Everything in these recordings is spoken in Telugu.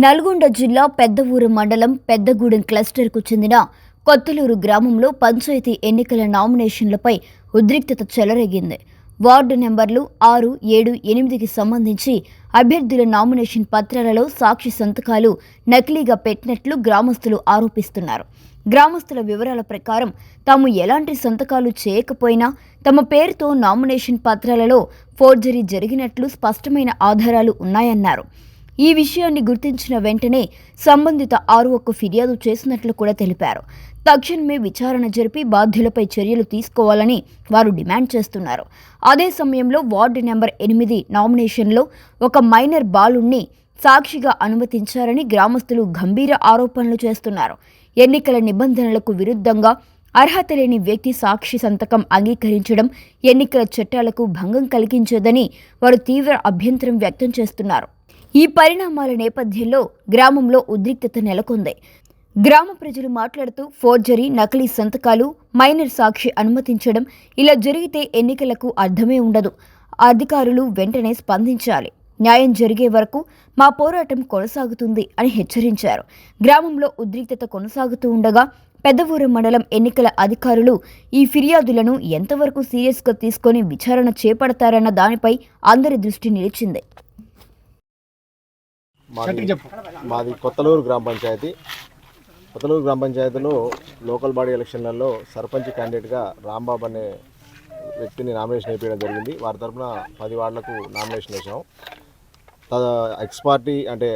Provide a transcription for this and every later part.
నల్గొండ జిల్లా పెద్దవూరు మండలం పెద్దగూడెం క్లస్టర్కు చెందిన కొత్తలూరు గ్రామంలో పంచాయతీ ఎన్నికల నామినేషన్లపై ఉద్రిక్తత చెలరేగింది. వార్డు నెంబర్లు 6, 7, 8కి సంబంధించి అభ్యర్థుల నామినేషన్ పత్రాలలో సాక్షి సంతకాలు నకిలీగా పెట్టినట్లు గ్రామస్తులు ఆరోపిస్తున్నారు. గ్రామస్తుల వివరాల ప్రకారం తాము ఎలాంటి సంతకాలు చేయకపోయినా తమ పేరుతో నామినేషన్ పత్రాలలో ఫోర్జరీ జరిగినట్లు స్పష్టమైన ఆధారాలు ఉన్నాయన్నారు. ఈ విషయాన్ని గుర్తించిన వెంటనే సంబంధిత ఆర్ఓకు ఫిర్యాదు చేసినట్లు కూడా తెలిపారు. తక్షణమే విచారణ జరిపి బాధ్యులపై చర్యలు తీసుకోవాలని వారు డిమాండ్ చేస్తున్నారు. అదే సమయంలో వార్డు నెంబర్ 8 నామినేషన్లో ఒక మైనర్ బాలుణ్ణి సాక్షిగా అనుమతించారని గ్రామస్తులు గంభీర ఆరోపణలు చేస్తున్నారు. ఎన్నికల నిబంధనలకు విరుద్ధంగా అర్హత లేని వ్యక్తి సాక్షి సంతకం అంగీకరించడం ఎన్నికల చట్టాలకు భంగం కలిగించేదని వారు తీవ్ర అభ్యంతరం వ్యక్తం చేస్తున్నారు. ఈ పరిణామాల నేపథ్యంలో గ్రామంలో ఉద్రిక్తత నెలకొంది. గ్రామ ప్రజలు మాట్లాడుతూ ఫోర్జరీ, నకిలీ సంతకాలు, మైనర్ సాక్షి అనుమతించడం ఇలా జరిగితే ఎన్నికలకు అర్థమే ఉండదు. అధికారులు వెంటనే స్పందించాలి. న్యాయం జరిగే వరకు మా పోరాటం కొనసాగుతుంది అని హెచ్చరించారు. గ్రామంలో ఉద్రిక్తత కొనసాగుతూ ఉండగా పెద్దవూరు మండలం ఎన్నికల అధికారులు ఈ ఫిర్యాదులను ఎంతవరకు సీరియస్గా తీసుకొని విచారణ చేపడతారన్న దానిపై అందరి దృష్టి నిలిచింది. మాది కొత్తలూరు గ్రామ పంచాయతీ. కొత్తలూరు గ్రామ పంచాయతీలో లోకల్ బాడీ ఎలక్షన్లలో సర్పంచ్ క్యాండిడేట్గా రాంబాబు అనే వ్యక్తిని నామినేషన్ వేయడం జరిగింది. వారి తరఫున 10 వార్డులకు నామినేషన్ వేసాం. ఎక్స్ పార్టీ అంటే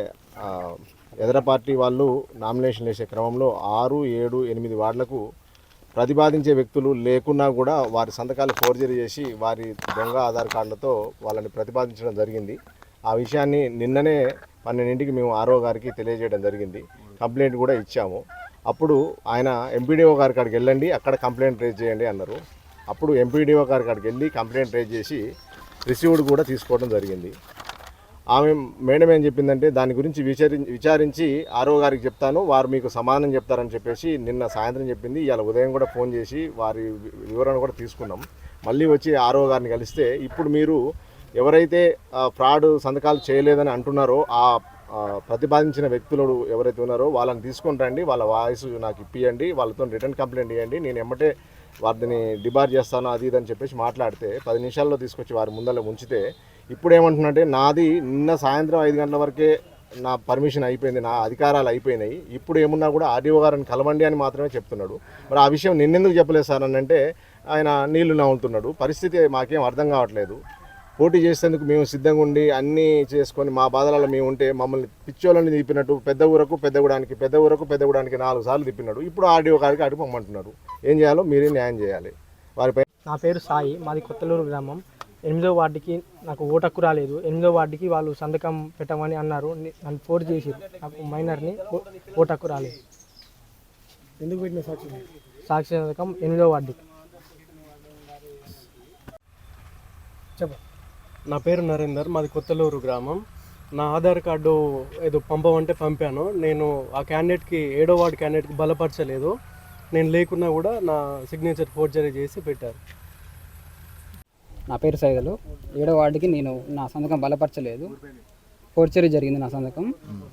ఎదర పార్టీ వాళ్ళు నామినేషన్ వేసే క్రమంలో 6, 7, 8 వార్డులకు ప్రతిపాదించే వ్యక్తులు లేకున్నా కూడా వారి సంతకాలు ఫోర్జరీ చేసి వారి దొంగ ఆధార్ కార్డులతో వాళ్ళని ప్రతిపాదించడం జరిగింది. ఆ విషయాన్ని నిన్ననే 12ంటికి మేము ఆర్ఓ గారికి తెలియజేయడం జరిగింది. కంప్లైంట్ కూడా ఇచ్చాము. అప్పుడు ఆయన ఎంపీడీఓ గారి కాడికి వెళ్ళండి, అక్కడ కంప్లైంట్ రేజ్ చేయండి అన్నారు. అప్పుడు ఎంపీడీఓ గారి కాడికి వెళ్ళి కంప్లైంట్ రేజ్ చేసి రిసీవ్డ్ కూడా తీసుకోవడం జరిగింది. ఆమె మేడం ఏం చెప్పిందంటే దాని గురించి విచారించి ఆర్ఓ గారికి చెప్తాను, వారు మీకు సమాధానం చెప్తారని చెప్పేసి నిన్న సాయంత్రం చెప్పింది. ఇవాళ ఉదయం కూడా ఫోన్ చేసి వారి వివరణ కూడా తీసుకున్నాం. మళ్ళీ వచ్చి ఆర్ఓ గారిని కలిస్తే ఇప్పుడు మీరు ఎవరైతే ఫ్రాడ్ సంతకాలు చేయలేదని అంటున్నారో ఆ ప్రతిపాదించిన వ్యక్తులు ఎవరైతే ఉన్నారో వాళ్ళని తీసుకొని రండి, వాళ్ళ వాయిస్ నాకు ఇప్పియండి, వాళ్ళతో రిటర్న్ కంప్లైంట్ ఇవ్వండి, నేను ఎమ్మటే వారిని డిబార్ చేస్తాను అది ఇది అని చెప్పేసి మాట్లాడితే 10 నిమిషాల్లో తీసుకొచ్చి వారి ముందర ఉంచితే ఇప్పుడు ఏమంటున్నట్టే నాది నిన్న సాయంత్రం 5 గంటల వరకే నా పర్మిషన్ అయిపోయింది, నా అధికారాలు అయిపోయినాయి, ఇప్పుడు ఏమున్నా కూడా ఆర్డీఓ గారిని కలవండి అని మాత్రమే చెప్తున్నాడు. మరి ఆ విషయం నిన్నెందుకు చెప్పలేదు సార్ అని అంటే ఆయన నీళ్లు నవ్వుతున్నాడు. పరిస్థితి మాకేం అర్థం కావట్లేదు. పోటీ చేసేందుకు మేము సిద్ధంగా ఉండి అన్నీ చేసుకొని మా బాధలలో మేము ఉంటే మమ్మల్ని పిచ్చోళ్ళని తిప్పినట్టు పెద్దగూడానికి 4 సార్లు తిప్పినాడు. ఇప్పుడు ఆర్డీఓ గారికి అటు పొమ్మంటున్నారు. ఏం చేయాలో మీరే న్యాయం చేయాలి వారిపై. నా పేరు సాయి, మాది కొత్తలూరు గ్రామం. 8వ వార్డుకి నాకు ఓటు హక్కు రాలేదు. 8వ వార్డుకి వాళ్ళు సంతకం పెట్టమని అన్నారు. నన్ను ఫోర్స్ చేసి నాకు మైనర్ని ఓటు హక్కు రాలేదు. ఎందుకు పెట్టిన సాక్షి సంతకం 8వ వార్డుకి. చెప్పు. నా పేరు నరేందర్, మాది కొత్తలూరు గ్రామం. నా ఆధార్ కార్డు ఏదో పంపమంటే పంపాను. నేను ఆ క్యాండిడేట్కి 7వ వార్డు క్యాండిడేట్కి బలపరచలేదు. నేను లేకున్నా కూడా నా సిగ్నేచర్ ఫోర్జరీ చేసి పెట్టారు. నా పేరు సైదలు. 7వ వార్డుకి నేను నా సంతకం బలపరచలేదు, ఫోర్జరీ జరిగింది నా సంతకం.